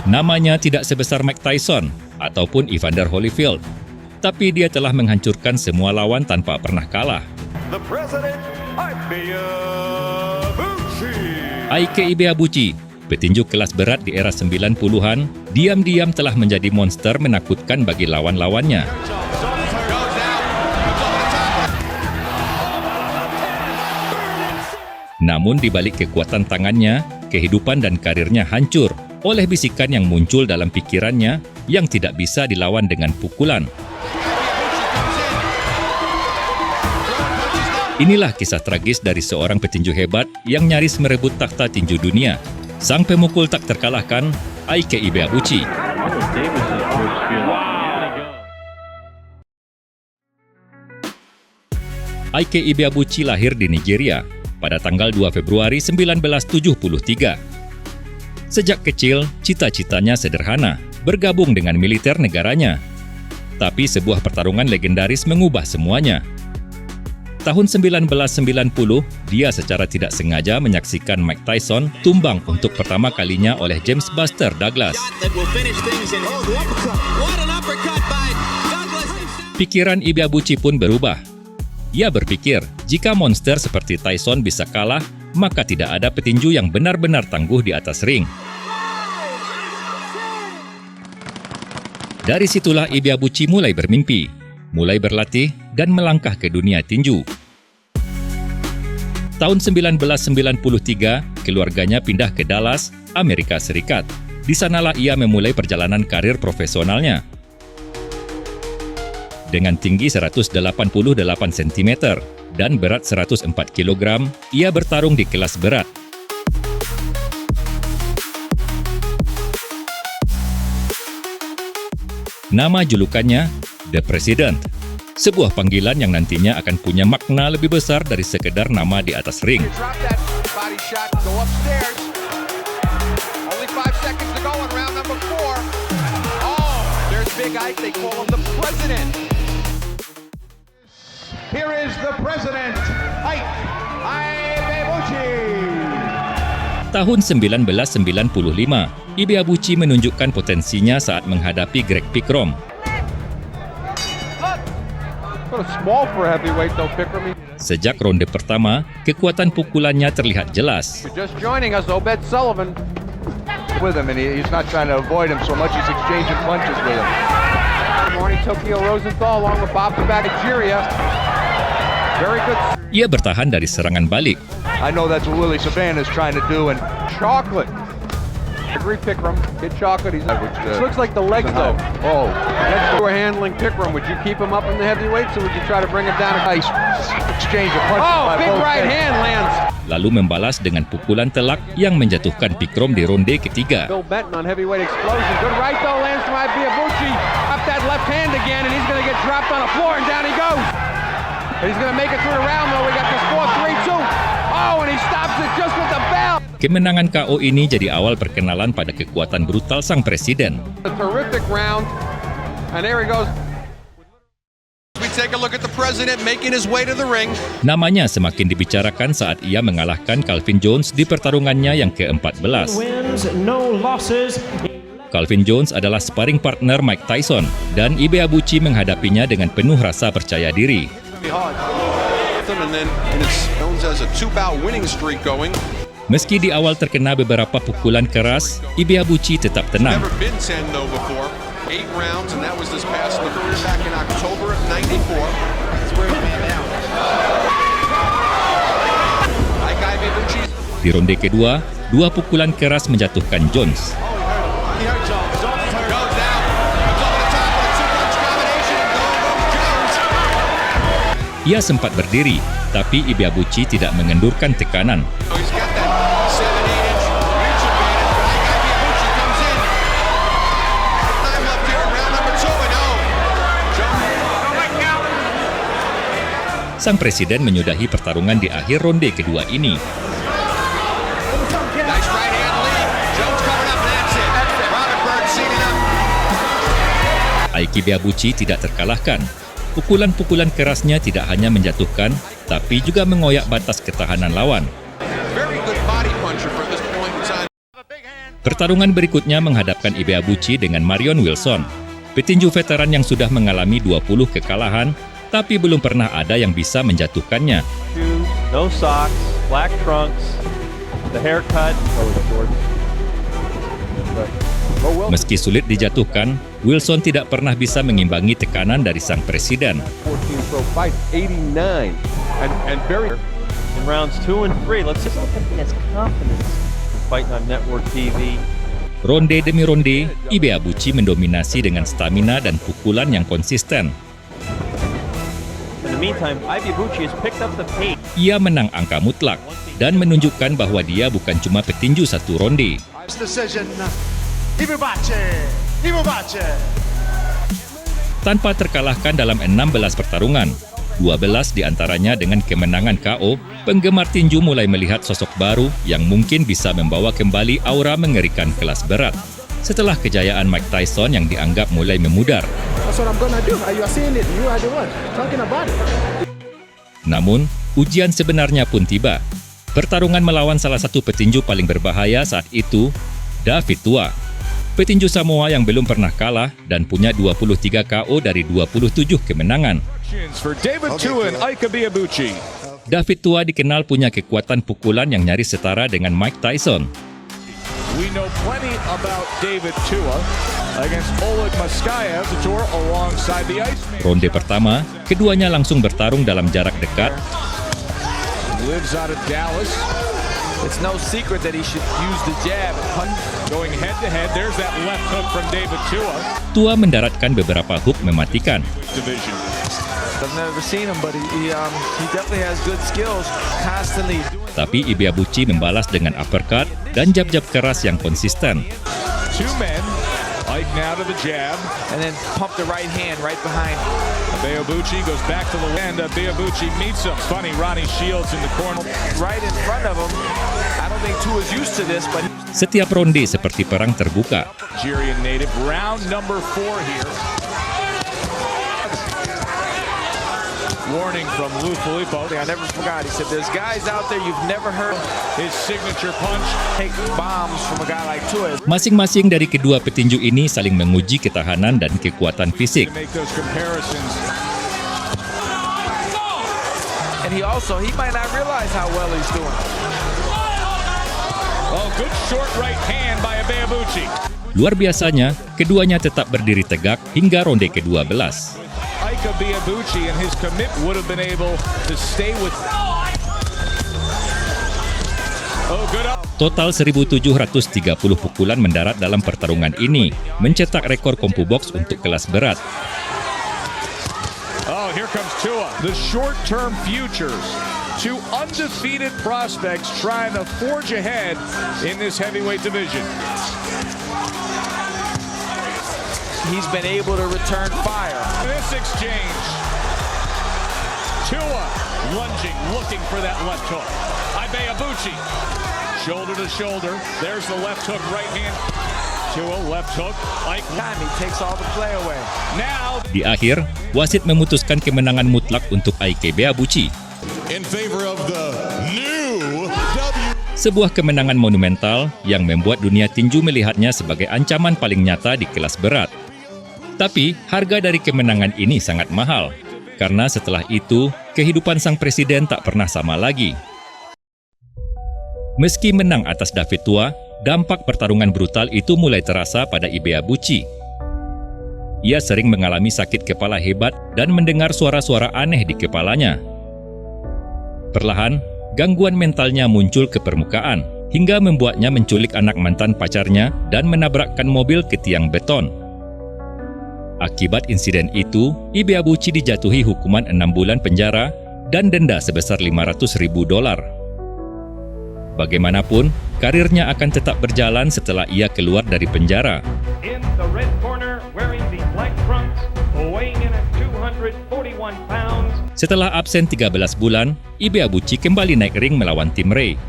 Namanya tidak sebesar Mike Tyson ataupun Evander Holyfield, tapi dia telah menghancurkan semua lawan tanpa pernah kalah. The President, Ike Ibeabuchi, petinju kelas berat di era 90-an, diam-diam telah menjadi monster menakutkan bagi lawan-lawannya. Namun di balik kekuatan tangannya, kehidupan dan karirnya hancur oleh bisikan yang muncul dalam pikirannya yang tidak bisa dilawan dengan pukulan. Inilah kisah tragis dari seorang petinju hebat yang nyaris merebut takhta tinju dunia. Sang pemukul tak terkalahkan, Ike Ibeabuchi. Ike Ibeabuchi lahir di Nigeria pada tanggal 2 Februari 1973. Sejak kecil, cita-citanya sederhana, bergabung dengan militer negaranya. Tapi sebuah pertarungan legendaris mengubah semuanya. Tahun 1990, dia secara tidak sengaja menyaksikan Mike Tyson tumbang untuk pertama kalinya oleh James Buster Douglas. Pikiran Ibeabuchi pun berubah. Ia berpikir, jika monster seperti Tyson bisa kalah, maka tidak ada petinju yang benar-benar tangguh di atas ring. Dari situlah Ibeabuchi mulai bermimpi, mulai berlatih, dan melangkah ke dunia tinju. Tahun 1993, keluarganya pindah ke Dallas, Amerika Serikat. Di sanalah ia memulai perjalanan karir profesionalnya. Dengan tinggi 188 cm dan berat 104 kg, ia bertarung di kelas berat. Nama julukannya The President, sebuah panggilan yang nantinya akan punya makna lebih besar dari sekedar nama di atas ring. Here is the President, Ike Ibeabuchi. Tahun 1995, Ibeabuchi menunjukkan potensinya saat menghadapi Greg Pickrom. Sejak ronde pertama, kekuatan pukulannya terlihat jelas. Ia bertahan dari serangan balik. I know that's what Willie Savannah is trying to do, and chocolate. Agree, Pickram. Get chocolate. He's this looks like the legs, though. Oh, that's we're handling Pickram. Would you keep him up in the heavyweights, or would you try to bring him down? Nice exchange of punches. Oh, big right hand lands. Lalu membalas dengan pukulan telak yang menjatuhkan Pickrom di ronde ketiga. Bill Benton on heavyweight explosion. Good right though lands to Ibeabuchi. Up that left hand again, and he's going to get dropped on the floor, and down he goes. And he's going to make it through the round, though. We got this 4-3-2. Oh, and he stops it just with the bell. Kemenangan KO ini jadi awal perkenalan pada kekuatan brutal sang presiden. A terrific round, and there he goes. We take a look at the president making his way to the ring. Namanya semakin dibicarakan saat ia mengalahkan Calvin Jones di pertarungannya yang ke-14. Calvin Jones adalah sparring partner Mike Tyson, dan Ibeabuchi menghadapinya dengan penuh rasa percaya diri. Meski di awal terkena beberapa pukulan keras, Ibeabuchi tetap tenang. Di ronde kedua, dua pukulan keras menjatuhkan Jones. Ia sempat berdiri, tapi Ibeabuchi tidak mengendurkan tekanan. Sang presiden menyudahi pertarungan di akhir ronde kedua ini. Ike Ibeabuchi tidak terkalahkan. Pukulan-pukulan kerasnya tidak hanya menjatuhkan, tapi juga mengoyak batas ketahanan lawan. Pertarungan berikutnya menghadapkan Ibeabuchi dengan Marion Wilson, petinju veteran yang sudah mengalami 20 kekalahan, tapi belum pernah ada yang bisa menjatuhkannya. Shoes, no socks, black trunks, the haircut. Meski sulit dijatuhkan, Wilson tidak pernah bisa mengimbangi tekanan dari sang presiden. 14 pro fight, 89. And very... In rounds 2 and 3, let's just look at his confidence fighting on network TV. Ronde demi ronde, Ibeabuchi mendominasi dengan stamina dan pukulan yang konsisten. In the meantime, Ibeabuchi has picked up the pace. Ia menang angka mutlak dan menunjukkan bahwa dia bukan cuma petinju satu ronde. Decision, Ibeabuchi. Tanpa terkalahkan dalam 16 pertarungan, 12 diantaranya dengan kemenangan KO, penggemar tinju mulai melihat sosok baru yang mungkin bisa membawa kembali aura mengerikan kelas berat. Setelah kejayaan Mike Tyson yang dianggap mulai memudar. That's what I'm gonna do. You are seeing it. You are the one talking about it. Namun, ujian sebenarnya pun tiba. Pertarungan melawan salah satu petinju paling berbahaya saat itu, David Tua. Petinju Samoa yang belum pernah kalah dan punya 23 KO dari 27 kemenangan. David Tua dikenal punya kekuatan pukulan yang nyaris setara dengan Mike Tyson. We know plenty about David Tua against Oleg Maskayev tour alongside the Iceman. Ronde pertama, keduanya langsung bertarung dalam jarak dekat. Lives out of Dallas. It's no secret that he should use the jab. Going head to head, there's that left hook from David Tua. Tua mendaratkan beberapa hook mematikan. Division. I've never seen him, but he definitely has good skills. Constantly. Tapi Ibeabuchi membalas dengan uppercut dan jab-jab keras yang konsisten. Two men. Ike now to the jab. And then pump the right hand right behind. Ibeabuchi goes back to the end. Ibeabuchi meets him. Funny, Ronnie Shields in the corner. Right in front of him. I don't think Tua's used to this, but... Setiap ronde seperti perang terbuka. Nigerian native. Round number 4 here. Warning from Lou Filippo. I never forgot. He said, there's guys out there you've never heard. His signature punch. Take bombs from a guy like Tua. Masing-masing dari kedua petinju ini saling menguji ketahanan dan kekuatan fisik. Make those comparisons. And he might not realize how well he's doing. Oh, good short right hand by Ibeabuchi. Luar biasanya, keduanya tetap berdiri tegak hingga ronde ke-12. Ike Ibeabuchi and his commit would have been able to stay with. Oh, good up. Total 1.730 pukulan mendarat dalam pertarungan ini, mencetak rekor CompuBox untuk kelas berat. Oh, here comes Tua. The short-term futures. Two undefeated prospects trying to forge ahead in this heavyweight division. He's been able to return fire. This exchange. Tua lunging, looking for that left hook. Ibeabuchi, shoulder to shoulder. There's the left hook, right hand. Tua, left hook. Ike Time he takes all the play away. now. Di akhir, wasit memutuskan kemenangan mutlak untuk Ike Ibeabuchi. In favor of the new Sebuah kemenangan monumental yang membuat dunia tinju melihatnya sebagai ancaman paling nyata di kelas berat. Tapi, harga dari kemenangan ini sangat mahal, karena setelah itu, kehidupan sang presiden tak pernah sama lagi. Meski menang atas David Tua, dampak pertarungan brutal itu mulai terasa pada Ibeabuchi. Ia sering mengalami sakit kepala hebat dan mendengar suara-suara aneh di kepalanya. Perlahan, gangguan mentalnya muncul ke permukaan, hingga membuatnya menculik anak mantan pacarnya dan menabrakkan mobil ke tiang beton. Akibat insiden itu, Ibeabuchi dijatuhi hukuman 6 bulan penjara dan denda sebesar $500.000. Bagaimanapun, karirnya akan tetap berjalan setelah ia keluar dari penjara. In the red corner, wearing the black trunks, weighing in at 241 pounds. Setelah absen 13 bulan, Ibeabuchi kembali naik ring melawan Tim Ray.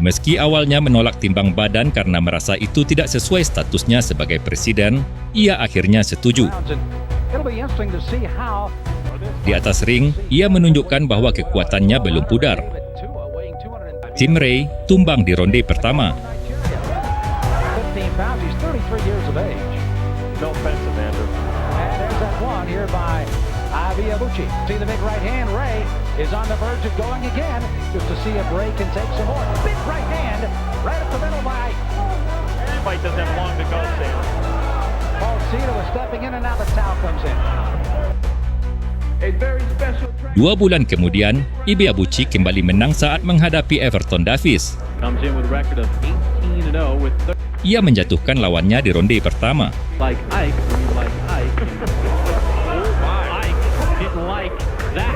Meski awalnya menolak timbang badan karena merasa itu tidak sesuai statusnya sebagai presiden, ia akhirnya setuju. Di atas ring, ia menunjukkan bahwa kekuatannya belum pudar. Tim Ray tumbang di ronde pertama. pounds. He's 33 years of age. No offense, Amanda. And there's that one here by Ibeabuchi. See the big right hand. Ray is on the verge of going again, just to see if Ray can take some more. Big right hand right up the middle by This fight doesn't have long to go, Sam. Paul Cedar was stepping in, and now the towel comes in. A very special 2 bulan kemudian, Ibeabuchi kembali menang saat menghadapi Everton Davies. Comes in with a record of 18-0 with Ia menjatuhkan lawannya di ronde pertama. like Ike, like Ike. Ike didn't like that.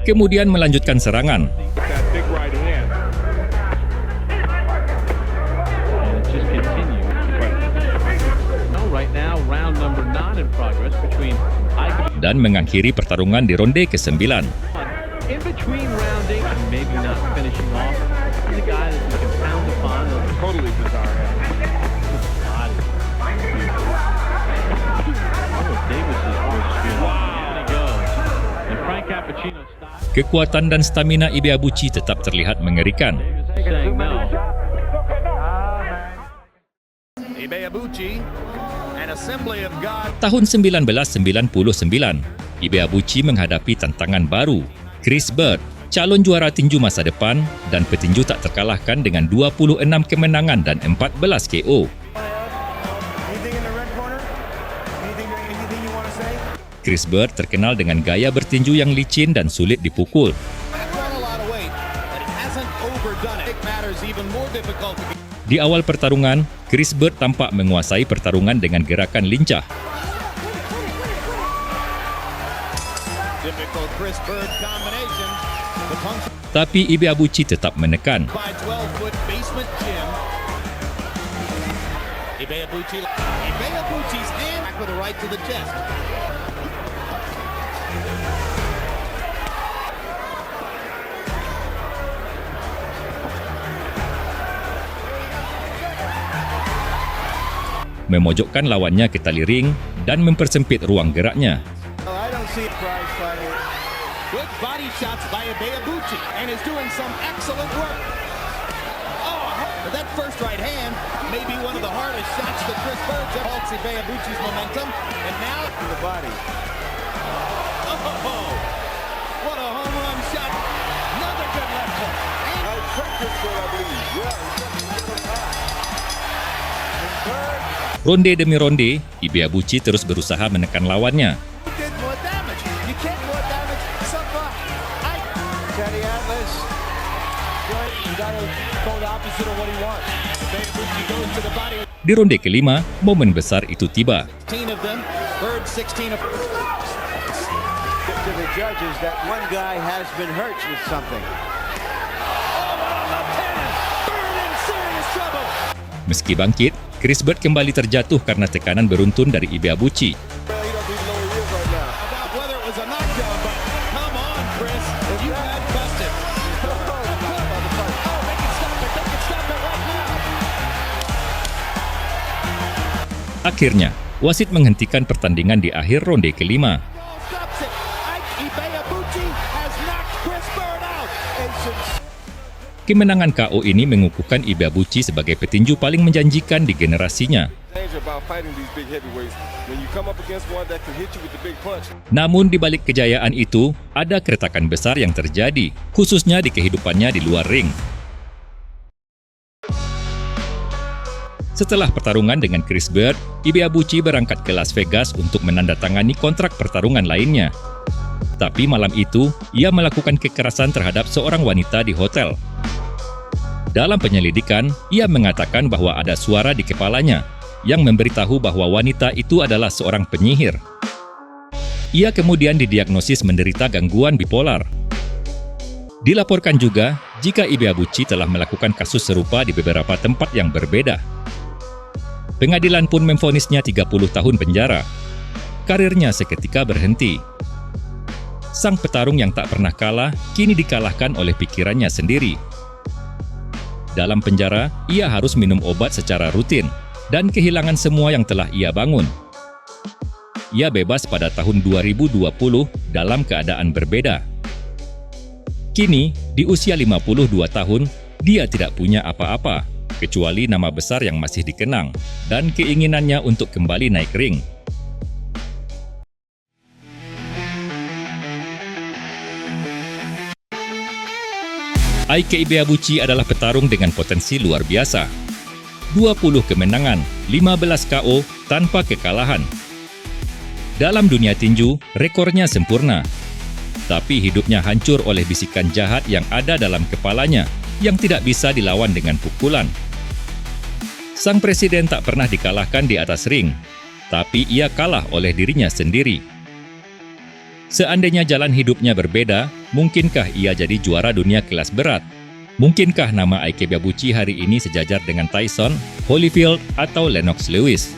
Kemudian melanjutkan serangan. That big right hand. And it just continues. No, right now, round number 9 in progress between Ike Dan mengakhiri pertarungan di ronde ke-9. in between rounding and maybe not finishing off. He's a guy that you can pound upon. Totally bizarre. Davis is wow. He goes. And Frank Cappuccino stops. Kekuatan dan stamina Ibeabuchi tetap terlihat mengerikan. Saying no. Ibeabuchi, an assembly of God. Tahun 1999, Ibeabuchi menghadapi tantangan baru. Chris Bird, calon juara tinju masa depan dan petinju tak terkalahkan dengan 26 kemenangan dan 14 KO. Chris Bird terkenal dengan gaya bertinju yang licin dan sulit dipukul. Di awal pertarungan, Chris Bird tampak menguasai pertarungan dengan gerakan lincah. Tapi Ibeabuchi tetap menekan. Memojokkan lawannya ke tali ring dan mempersempit ruang geraknya. Good body shots by Ibeabuchi and is doing some excellent work. Oh, that first right hand may be one of the hardest shots that Chris Bird halts Ibeabuchi's momentum, and now to the body. Oh, what a home run shot! Another good left hook. I practiced what I believe. Ronde demi ronde, Ibeabuchi terus berusaha menekan lawannya. Di ronde kelima, momen besar itu tiba. Meski bangkit, Chris Bird kembali terjatuh karena tekanan beruntun dari Ibeabuchi. Akhirnya, wasit menghentikan pertandingan di akhir ronde kelima. Kemenangan KO ini mengukuhkan Ibeabuchi sebagai petinju paling menjanjikan di generasinya. Namun di balik kejayaan itu, ada keretakan besar yang terjadi, khususnya di kehidupannya di luar ring. Setelah pertarungan dengan Chris Bird, Ibeabuchi berangkat ke Las Vegas untuk menandatangani kontrak pertarungan lainnya. Tapi malam itu, ia melakukan kekerasan terhadap seorang wanita di hotel. Dalam penyelidikan, ia mengatakan bahwa ada suara di kepalanya yang memberitahu bahwa wanita itu adalah seorang penyihir. Ia kemudian didiagnosis menderita gangguan bipolar. Dilaporkan juga jika Ibeabuchi telah melakukan kasus serupa di beberapa tempat yang berbeda. Pengadilan pun memvonisnya 30 tahun penjara. Karirnya seketika berhenti. Sang petarung yang tak pernah kalah, kini dikalahkan oleh pikirannya sendiri. Dalam penjara, ia harus minum obat secara rutin dan kehilangan semua yang telah ia bangun. Ia bebas pada tahun 2020 dalam keadaan berbeda. Kini, di usia 52 tahun, dia tidak punya apa-apa. kecuali nama besar yang masih dikenang dan keinginannya untuk kembali naik ring. Ike Ibeabuchi adalah petarung dengan potensi luar biasa. 20 kemenangan, 15 KO tanpa kekalahan. Dalam dunia tinju, rekornya sempurna. Tapi hidupnya hancur oleh bisikan jahat yang ada dalam kepalanya yang tidak bisa dilawan dengan pukulan. Sang presiden tak pernah dikalahkan di atas ring, tapi ia kalah oleh dirinya sendiri. Seandainya jalan hidupnya berbeda, mungkinkah ia jadi juara dunia kelas berat? Mungkinkah nama Ike Ibeabuchi hari ini sejajar dengan Tyson, Holyfield, atau Lennox Lewis?